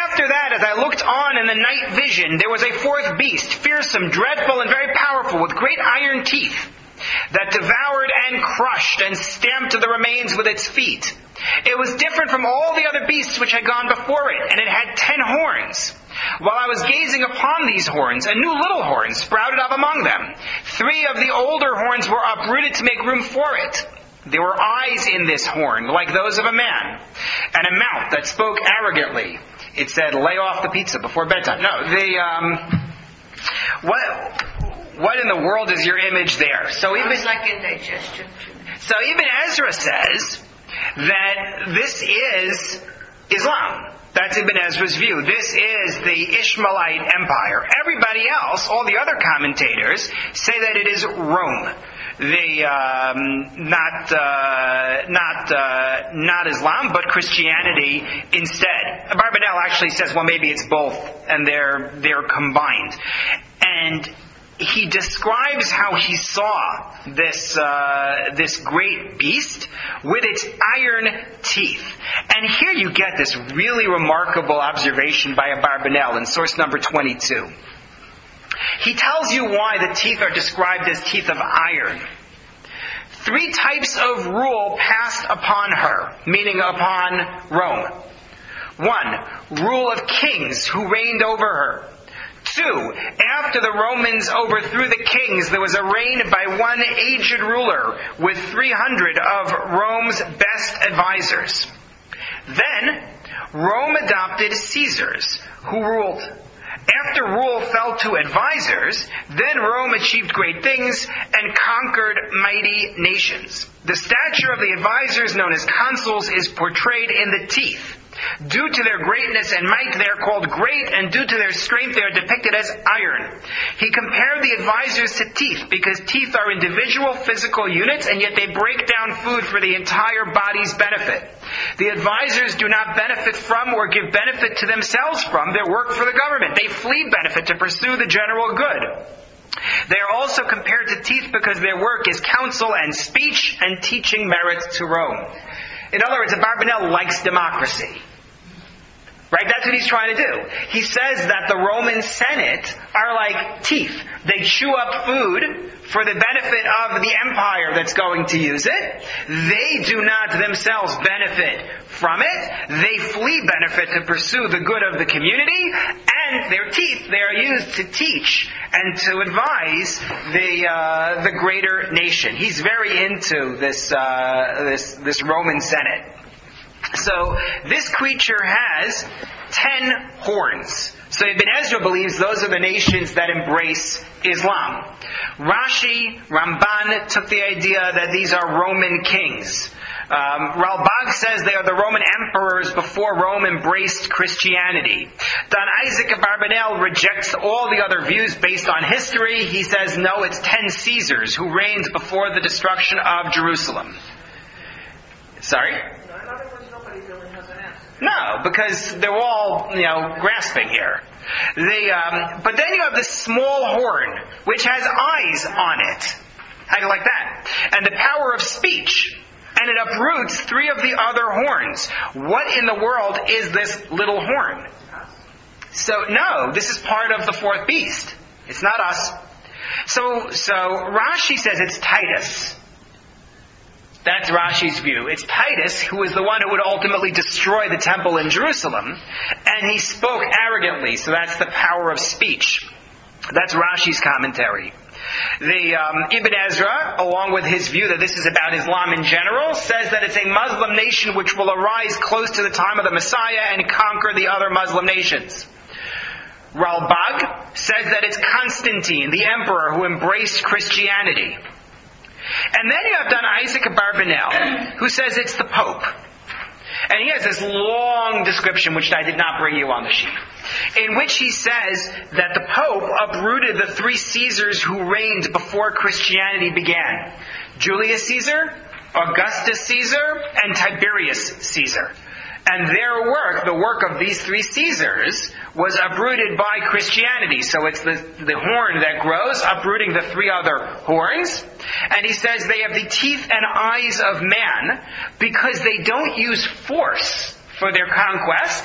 After that, as I looked on in the night vision, there was a 4th beast, fearsome, dreadful, and very powerful, with great iron teeth, that devoured and crushed and stamped the remains with its feet. It was different from all the other beasts which had gone before it, and it had 10 horns. While I was gazing upon these horns, a new little horn sprouted up among them. 3 of the older horns were uprooted to make room for it. There were eyes in this horn, like those of a man, and a mouth that spoke arrogantly. It said, "Lay off the pizza before bedtime." No, what in the world is your image there? So Sounds like indigestion. So Ibn Ezra says that this is Islam. That's Ibn Ezra's view. This is the Ishmaelite Empire. Everybody else, all the other commentators, say that it is Rome. Not Islam, but Christianity instead. Abarbanel actually says, well, maybe it's both, and they're combined. And he describes how he saw this great beast with its iron teeth. And here you get this really remarkable observation by Abarbanel in source number 22. He tells you why the teeth are described as teeth of iron. 3 types of rule passed upon her, meaning upon Rome. 1, rule of kings who reigned over her. 2, after the Romans overthrew the kings, there was a reign by one aged ruler with 300 of Rome's best advisors. Then, Rome adopted Caesars, who ruled. After rule fell to advisors, then Rome achieved great things and conquered mighty nations. The stature of the advisors, known as consuls, is portrayed in the teeth. Due to their greatness and might, they are called great, and due to their strength, they are depicted as iron. He compared the advisors to teeth, because teeth are individual physical units, and yet they break down food for the entire body's benefit. The advisors do not benefit from or give benefit to themselves from their work for the government. They flee benefit to pursue the general good. They are also compared to teeth because their work is counsel and speech and teaching merits to Rome. In other words, Abarbanel likes democracy. Right? That's what he's trying to do. He says that the Roman Senate are like teeth. They chew up food for the benefit of the empire that's going to use it. They do not themselves benefit from it. They flee benefit to pursue the good of the community. their teeth, they are used to teach and to advise the greater nation. He's very into this Roman Senate. So this creature has 10 horns. So Ibn Ezra believes those are the nations that embrace Islam. Rashi, Ramban took the idea that these are Roman kings. Ralbag says they are the Roman emperors before Rome embraced Christianity. Don Isaac Abarbanel rejects all the other views based on history. He says, no, it's 10 Caesars who reigned before the destruction of Jerusalem. Sorry? In other words, nobody really has an answer. No, because they're all, grasping here. But then you have this small horn, which has eyes on it. How do you like that? And the power of speech. And it uproots 3 of the other horns. What in the world is this little horn? So, no, this is part of the 4th beast. It's not us. So Rashi says it's Titus. That's Rashi's view. It's Titus who is the one who would ultimately destroy the temple in Jerusalem. And he spoke arrogantly, so that's the power of speech. That's Rashi's commentary. Ibn Ezra, along with his view that this is about Islam in general, says that it's a Muslim nation which will arise close to the time of the Messiah and conquer the other Muslim nations. Ralbag says that it's Constantine, the emperor who embraced Christianity. And then you have Don Isaac Abarbanel, who says it's the Pope. And he has this long description, which I did not bring you on the sheet, in which he says that the Pope uprooted the 3 Caesars who reigned before Christianity began. Julius Caesar, Augustus Caesar, and Tiberius Caesar. And their work, the work of these 3 Caesars, was uprooted by Christianity. So it's the horn that grows, uprooting the 3 other horns. And he says they have the teeth and eyes of man because they don't use force for their conquest,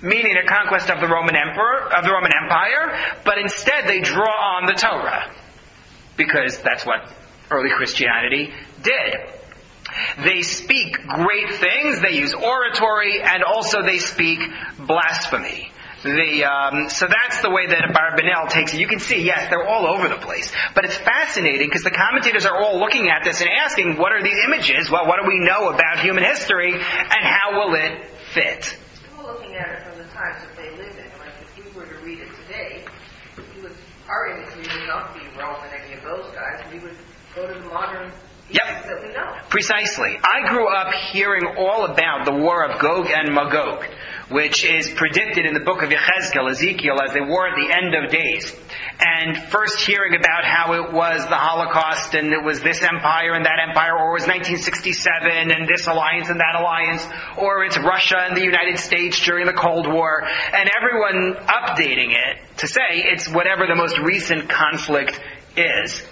meaning their conquest of the Roman Empire, but instead they draw on the Torah, because that's what early Christianity did. They speak great things, they use oratory, and also they speak blasphemy. So that's the way that Abarbanel takes it. You can see, yes, they're all over the place. But it's fascinating because the commentators are all looking at this and asking, what are these images? Well, what do we know about human history, and how will it fit? We're looking at it from the times that they live in. Like, if we were to read it today, our imagery would not be Rome and any of those guys. We would go to the modern Yep. that we know. Precisely. I grew up hearing all about the war of Gog and Magog, which is predicted in the book of Ezekiel as a war at the end of days. And first hearing about how it was the Holocaust and it was this empire and that empire, or it was 1967 and this alliance and that alliance, or it's Russia and the United States during the Cold War, and everyone updating it to say it's whatever the most recent conflict is.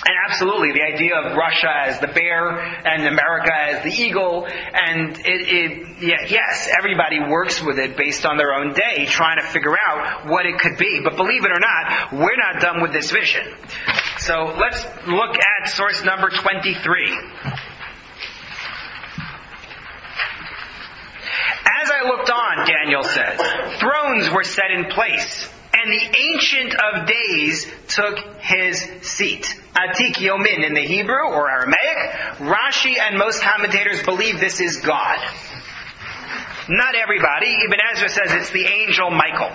And absolutely, the idea of Russia as the bear and America as the eagle, and yes, everybody works with it based on their own day, trying to figure out what it could be. But believe it or not, we're not done with this vision. So let's look at source number 23. As I looked on, Daniel says, thrones were set in place, and the Ancient of Days took his seat. Atik Yomin in the Hebrew or Aramaic. Rashi and most commentators believe this is God. Not everybody. Ibn Ezra says it's the angel Michael.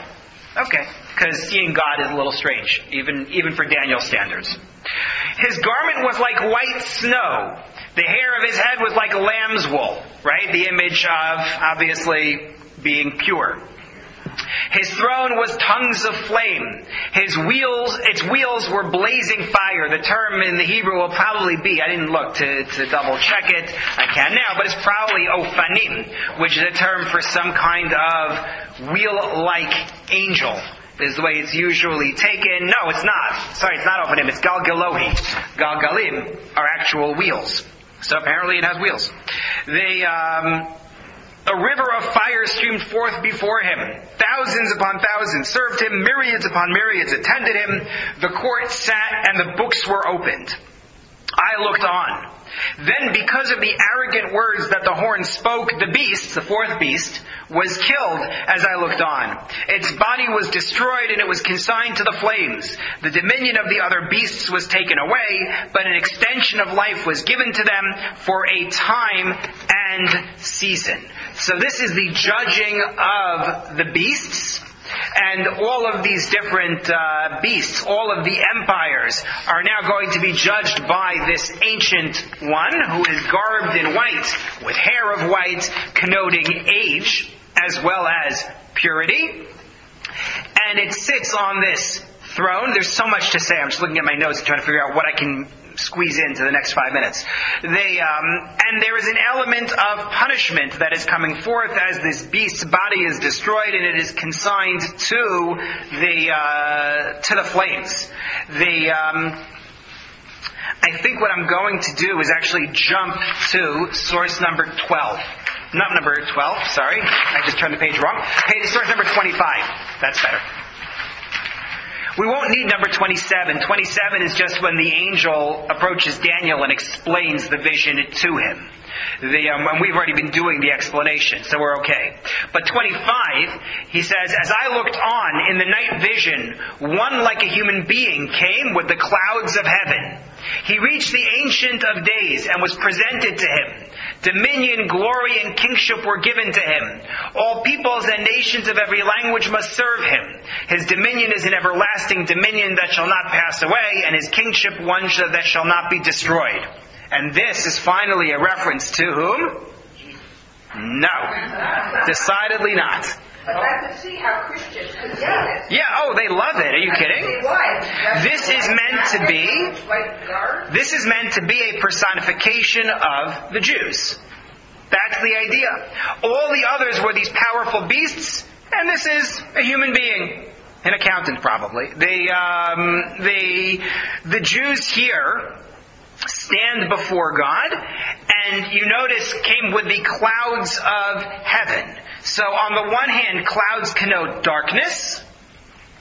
Okay, because seeing God is a little strange, even for Daniel's standards. His garment was like white snow. The hair of his head was like lamb's wool, right? The image of, obviously, being pure. His throne was tongues of flame. Its wheels were blazing fire. The term in the Hebrew will probably be, I didn't look to double check it, I can now, but it's probably ofanim, which is a term for some kind of wheel-like angel. This is the way it's usually taken. No, it's not. Sorry, it's not ofanim, it's galgalohi. Galgalim are actual wheels. So apparently it has wheels. A river of fire streamed forth before him. Thousands upon thousands served him. Myriads upon myriads attended him. The court sat and the books were opened. I looked on. Then because of the arrogant words that the horn spoke, the beast, the fourth beast, was killed as I looked on. Its body was destroyed and it was consigned to the flames. The dominion of the other beasts was taken away, but an extension of life was given to them for a time and season. So this is the judging of the beasts. And all of these different beasts, all of the empires, are now going to be judged by this ancient one who is garbed in white, with hair of white, connoting age as well as purity. And it sits on this throne. There's so much to say. I'm just looking at my notes and trying to figure out what I can squeeze into the next 5 minutes. And there is an element of punishment that is coming forth as this beast's body is destroyed and it is consigned to the flames. I think what I'm going to do is actually jump to source number 12. Not number 12, sorry. I just turned the page wrong. Source number 25. That's better. We won't need number 27. 27 is just when the angel approaches Daniel and explains the vision to him. And we've already been doing the explanation, so we're okay. But 25, he says, as I looked on in the night vision, one like a human being came with the clouds of heaven. He reached the Ancient of Days and was presented to him. Dominion, glory, and kingship were given to him. All peoples and nations of every language must serve him. His dominion is an everlasting dominion that shall not pass away, and his kingship one that shall not be destroyed. And this is finally a reference to whom? No. Decidedly not. But I could see how Christians could get it. Yeah, they love it. Are you kidding? Why? This is meant to be a personification of the Jews. That's the idea. All the others were these powerful beasts, and this is a human being. An accountant, probably. The Jews here stand before God, and you notice came with the clouds of heaven. So on the one hand, clouds connote darkness.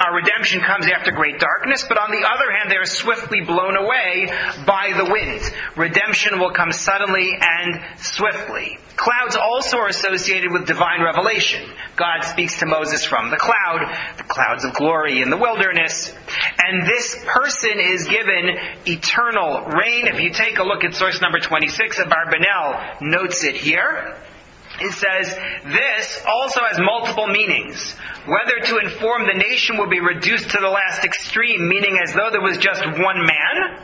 Our redemption comes after great darkness, but on the other hand, they are swiftly blown away by the wind. Redemption will come suddenly and swiftly. Clouds also are associated with divine revelation. God speaks to Moses from the clouds of glory in the wilderness. And this person is given eternal reign. If you take a look at source number 26, Abarbanel notes it here. It says, this also has multiple meanings. Whether to inform the nation will be reduced to the last extreme, meaning as though there was just one man.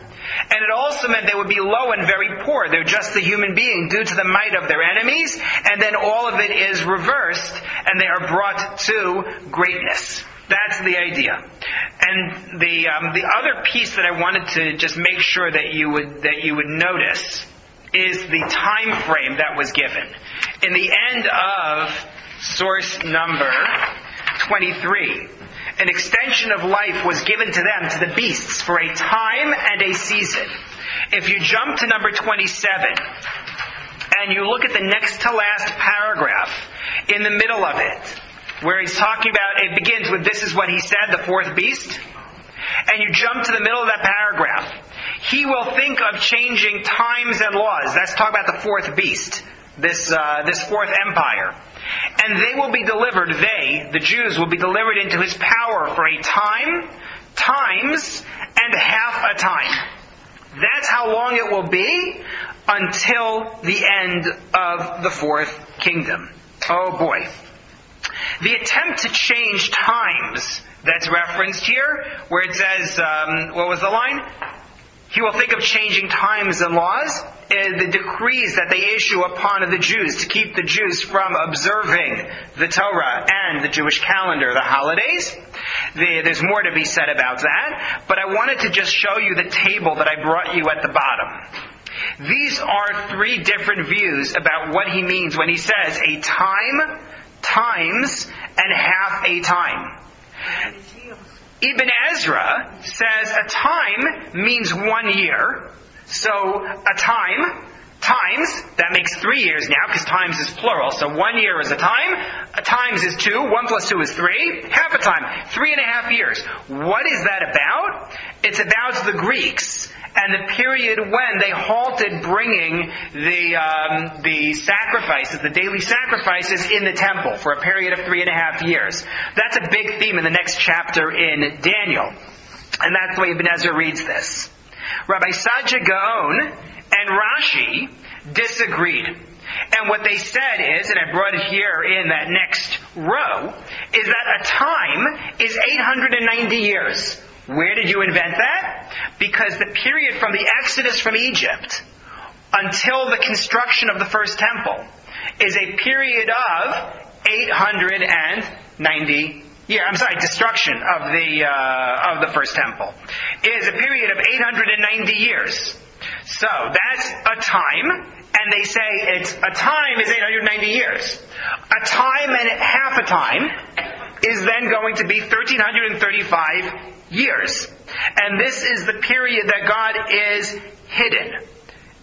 And it also meant they would be low and very poor. They're just the human being due to the might of their enemies. And then all of it is reversed, and they are brought to greatness. That's the idea. And the other piece that I wanted to just make sure that you would notice is the time frame that was given. In the end of source number 23, an extension of life was given to them, to the beasts, for a time and a season. If you jump to number 27, and you look at the next to last paragraph, in the middle of it, where he's talking about, it begins with, this is what he said, the fourth beast, and you jump to the middle of that paragraph, he will think of changing times and laws. That's talking about the fourth beast, this fourth empire. And they will be delivered, the Jews, will be delivered into his power for a time, times, and half a time. That's how long it will be until the end of the fourth kingdom. Oh boy. The attempt to change times that's referenced here, where it says, what was the line? He will think of changing times and laws, the decrees that they issue upon the Jews to keep the Jews from observing the Torah and the Jewish calendar, the holidays. There's more to be said about that, but I wanted to just show you the table that I brought you at the bottom. These are three different views about what he means when he says a time, times, and half a time. Ibn Ezra says a time means 1 year. So a time times, that makes 3 years now, because times is plural. So 1 year is a time. A times is 2. 1 plus 2 is 3. Half a time. 3.5 years. What is that about? It's about the Greeks and the period when they halted bringing the sacrifices, the daily sacrifices in the temple for a period of 3.5 years. That's a big theme in the next chapter in Daniel. And that's the way Ibn Ezra reads this. Rabbi Saadia Gaon and Rashi disagreed. And what they said is, and I brought it here in that next row, is that a time is 890 years. Where did you invent that? Because the period from the Exodus from Egypt until the construction of the first temple is a period of 890 years. Destruction of the first temple is a period of 890 years. So that's a time, and they say it's a time is 890 years. A time and half a time is then going to be 1335 years. And this is the period that God is hidden.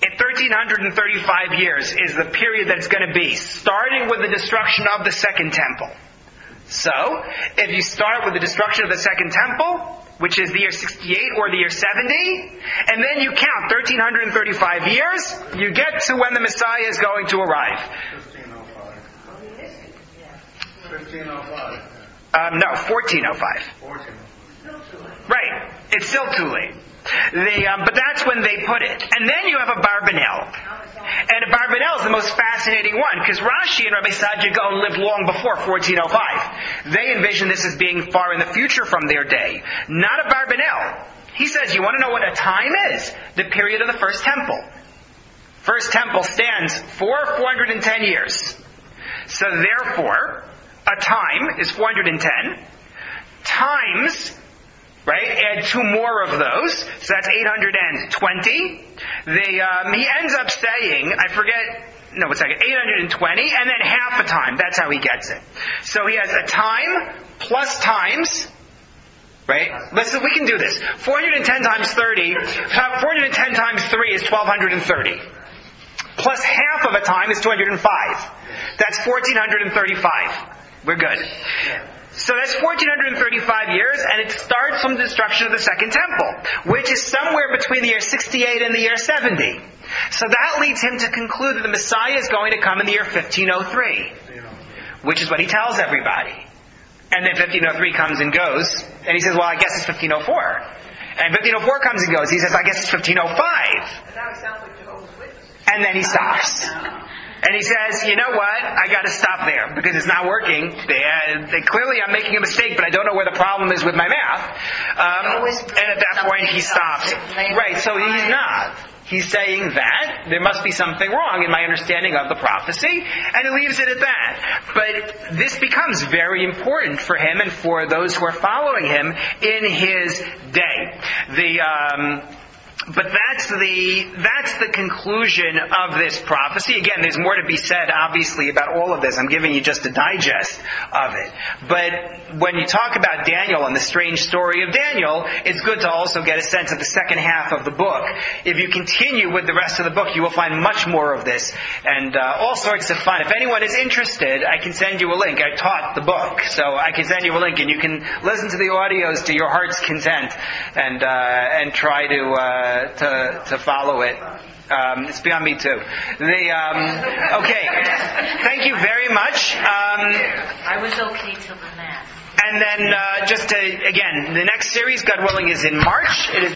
In 1335 years is the period that's going to be, starting with the destruction of the second temple. So, if you start with the destruction of the second temple, which is the year 68 or the year 70, and then you count 1335 years, you get to when the Messiah is going to arrive. 1505. 1405. Right. It's still too late. But that's when they put it. And then you have a Barbanel. And a Barbanel is the most fascinating one, because Rashi and Rabbi Saadia Gaon lived long before 1405. They envision this as being far in the future from their day. Not a Barbanel. He says, you want to know what a time is? The period of the first temple. First temple stands for 410 years. So therefore, a time is 410 times, right? Add 2 more of those, so that's 820. He ends up saying, 820, and then half a time. That's how he gets it. So he has a time plus times, right? We can do this. 410 times 30, 410 times 3 is 1230. Plus half of a time is 205. That's 1435. We're good. So that's 1435 years, and it starts from the destruction of the second temple, which is somewhere between the year 68 and the year 70. So that leads him to conclude that the Messiah is going to come in the year 1503, which is what he tells everybody. And then 1503 comes and goes, and he says, well, I guess it's 1504. And 1504 comes and goes. He says, I guess it's 1505. And then he stops. And he says, you know what? I got to stop there because it's not working. Clearly I'm making a mistake, but I don't know where the problem is with my math. And at that point he stops. Right, so he's not. He's saying that there must be something wrong in my understanding of the prophecy, and he leaves it at that. But this becomes very important for him and for those who are following him in his day. But that's the conclusion of this prophecy. Again, there's more to be said, obviously, about all of this. I'm giving you just a digest of it. But when you talk about Daniel and the strange story of Daniel, it's good to also get a sense of the second half of the book. If you continue with the rest of the book, you will find much more of this and all sorts of fun. If anyone is interested, I can send you a link. I taught the book, so I can send you a link, and you can listen to the audios to your heart's content and try to follow it. It's beyond me too. Okay. Thank you very much. I was okay till the math. And then again, the next series, God willing, is in March. It is